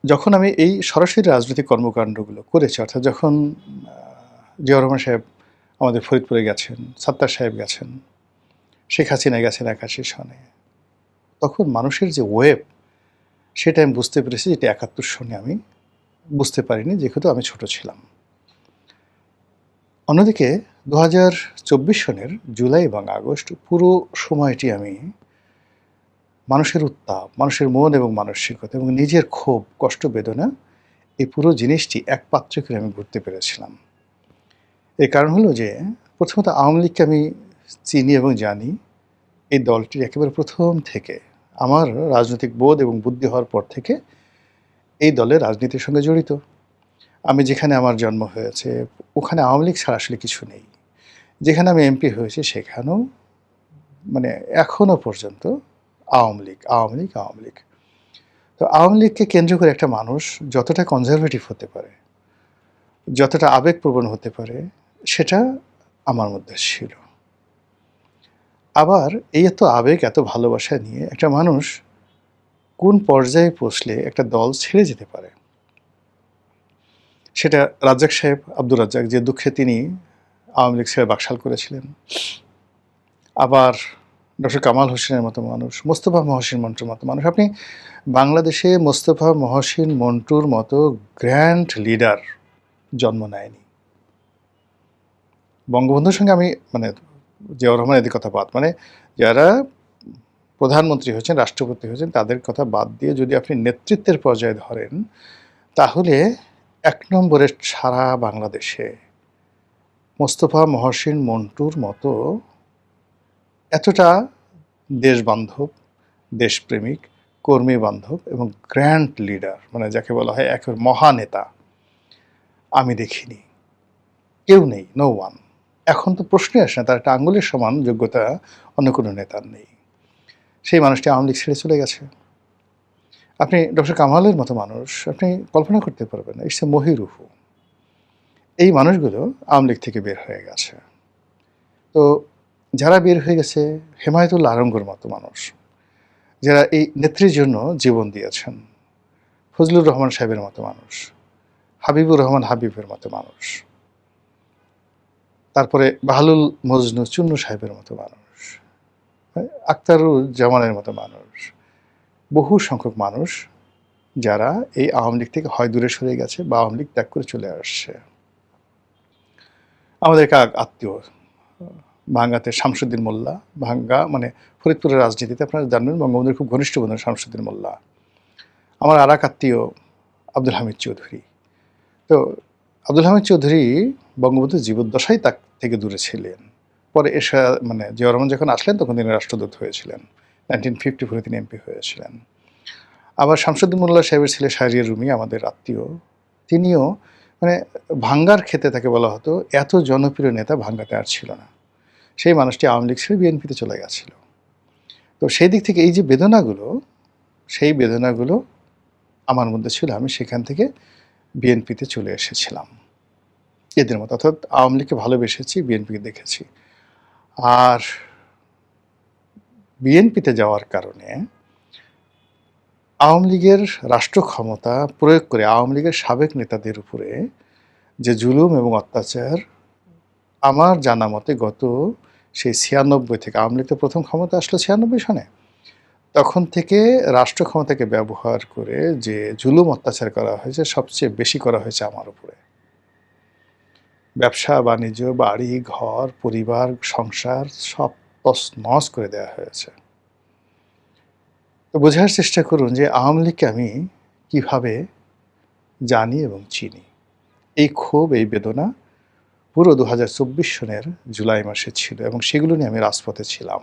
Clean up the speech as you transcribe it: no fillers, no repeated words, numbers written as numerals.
যখন আমি এই সরাসরি রাজনৈতিক কর্মকাণ্ডগুলো করেছি, অর্থাৎ যখন আ জিয়াউর রহমান সাহেব আমাদের ফরিদপুরে গেছেন, সাত্তার সাহেব গেছেন, শেখ হাসিনা গেছেন ৮১ সনে। তখন মানুষের যে ওয়েভ, সেটা আমি বুঝতে পেরেছি যেটা ৭১ সনে আমি বুঝতে পারিনি, যেহেতু আমি ছোট ছিলাম। অন্যদিকে ২০২৪ সনের জুলাই এবং আগস্ট পুরো সময়টি আমি মানুষের উত্তাপ, মানুষের মন এবং মানসিকতা এবং নিজের ক্ষোভ, কষ্ট, বেদনা এই পুরো জিনিসটি এক পাত্রে করে আমি ঘুরতে পেরেছিলাম। এর কারণ হলো যে, প্রথমত আওয়ামী লীগকে আমি চিনি এবং জানি এই দলটির একেবারে ১ম থেকে। আমার রাজনৈতিক বোধ এবং বুদ্ধি হওয়ার পর থেকে এই দলের রাজনীতির সঙ্গে জড়িত। আমি যেখানে আমার জন্ম হয়েছে, ওখানে আওয়ামী লীগ ছাড়া আসলে কিছু নেই। যেখানে আমি এমপি হয়েছি সেখানেও মানে এখনো পর্যন্ত আওয়ামী লীগ, আওয়ামী লীগ, আওয়ামী লীগ। তো আওয়ামী লীগকে কেন্দ্র করে একটা মানুষ যতটা কনজারভেটিভ হতে পারে, যতটা আবেগপ্রবণ হতে পারে, সেটা আমার মধ্যে ছিল। আবার এই এত আবেগ, এত ভালোবাসা নিয়ে একটা মানুষ কোন পর্যায়ে পৌঁছলে একটা দল ছেড়ে যেতে পারে? সেটা রাজ্জাক সাহেব, আব্দুর রাজ্জাক, যে দুঃখে তিনি আওয়ামী লীগ ছেড়ে বাকশাল করেছিলেন। আবার ডক্টর কামাল হোসেনের মতো মানুষ, মোস্তফা মহসিন মন্টুর মতো মানুষ। আপনি বাংলাদেশে মোস্তফা মহসিন মন্টুর মতো গ্র্যান্ড লিডার জন্ম নেয়নি। বঙ্গবন্ধুর সঙ্গে আমি মানে জিয়াউর রহমান এদের কথা বাদ, মানে যারা প্রধানমন্ত্রী হয়েছেন, রাষ্ট্রপতি হয়েছেন, তাদের কথা বাদ দিয়ে যদি আপনি নেতৃত্বের পর্যায়ে ধরেন, তাহলে ১ নম্বরে সারা বাংলাদেশে মোস্তফা মহসিন মন্টুর মতো এতটা দেশবান্ধব, দেশপ্রেমিক, কর্মী বান্ধব এবং গ্র্যান্ড লিডার, মানে যাকে বলা হয় একেবারে মহানেতা, আমি দেখিনি। কেউ নেই, নো ওয়ান। এখন তো প্রশ্নই আসে না, তার একটা আঙ্গুলের সমান যোগ্যতা অন্য কোনো নেতার নেই। সেই মানুষটি আওয়ামী লীগ ছেড়ে চলে গেছে। আপনি ডক্টর কামালের মতো মানুষ আপনি কল্পনা করতে পারবেন না, ইটস এ মহিরুহু। এই মানুষগুলো আওয়ামী লীগ থেকে বের হয়ে গেছে। তো যারা বের হয়ে গেছে, হেমায়েতুল্লাহ আলমগীর মতো মানুষ, যারা এই নেত্রীর জন্য জীবন দিয়েছেন, ফজলুর রহমান সাহেবের মতো মানুষ, হাবিবুর রহমান হাবিবের মতো মানুষ, তারপরে বাহলুল মজনু চুন্নু সাহেবের মতো মানুষ, আখতারুজ্জামানের মতো মানুষ, বহু সংখ্যক মানুষ যারা এই আওয়ামী লীগ থেকে হয় দূরে সরে গেছে বা আওয়ামী লীগ ত্যাগ করে চলে আসছে। আমাদের এক আত্মীয় ভাঙ্গাতে শামসুদ্দিন মোল্লা, ভাঙ্গা মানে ফরিদপুরের রাজনীতিতে আপনারা জানবেন বঙ্গবন্ধুর খুব ঘনিষ্ঠ বন্ধু শামসুদ্দিন মোল্লা। আমার আর এক আত্মীয় আব্দুল হামিদ চৌধুরী। তো আব্দুল হামিদ চৌধুরী বঙ্গবন্ধুর জীবদ্দশায় তার থেকে দূরে ছিলেন। পরে এসে মানে জিয়াউর রহমান যখন আসলেন তখন তিনি রাষ্ট্রদূত হয়েছিলেন। 1954 তিনি এমপি হয়েছিলেন। আবার শামসুদ্দিন মোল্লা সাহেবের ছেলে শাহরিয়ার রুমি আমাদের আত্মীয়। তিনিও মানে ভাঙ্গার ক্ষেত্রে তাকে বলা হতো, এত জনপ্রিয় নেতা ভাঙ্গাতে আর ছিল না। সেই মানুষটি আওয়ামী লীগ ছেড়ে বিএনপিতে চলে গেছিল। তো সেই দিক থেকে এই যে বেদনাগুলো, সেই বেদনাগুলো আমার মধ্যে ছিল। আমি সেখান থেকে বিএনপিতে চলে এসেছিলাম এদের মতো, অর্থাৎ আওয়ামী লীগকে ভালোবেসেছি, বিএনপিকে দেখেছি। আর বিএনপিতে যাওয়ার কারণে আওয়ামী লীগের রাষ্ট্র ক্ষমতা প্রয়োগ করে আওয়ামী লীগের সাবেক নেতাদের উপরে যে জুলুম এবং অত্যাচার, আমার জানা মতে গত সেই ৯৬ থেকে, আওয়ামী লীগ তো প্রথম ক্ষমতা আসলো ৯৬ সনে, তখন থেকে রাষ্ট্র ক্ষমতাকে ব্যবহার করে যে জুলুম অত্যাচার করা হয়েছে, সবচেয়ে বেশি করা হয়েছে আমার উপরে। ব্যবসা বাণিজ্য, বাড়ি ঘর, পরিবার, সংসার সব তছনছ করে দেওয়া হয়েছে। তো বোঝার চেষ্টা করুন যে আওয়ামী লীগকে আমি কীভাবে জানি এবং চিনি। এই ক্ষোভ, এই বেদনা পুরো ২০২৪ সনের জুলাই মাসে ছিল এবং সেগুলো নিয়ে আমি রাজপথে ছিলাম।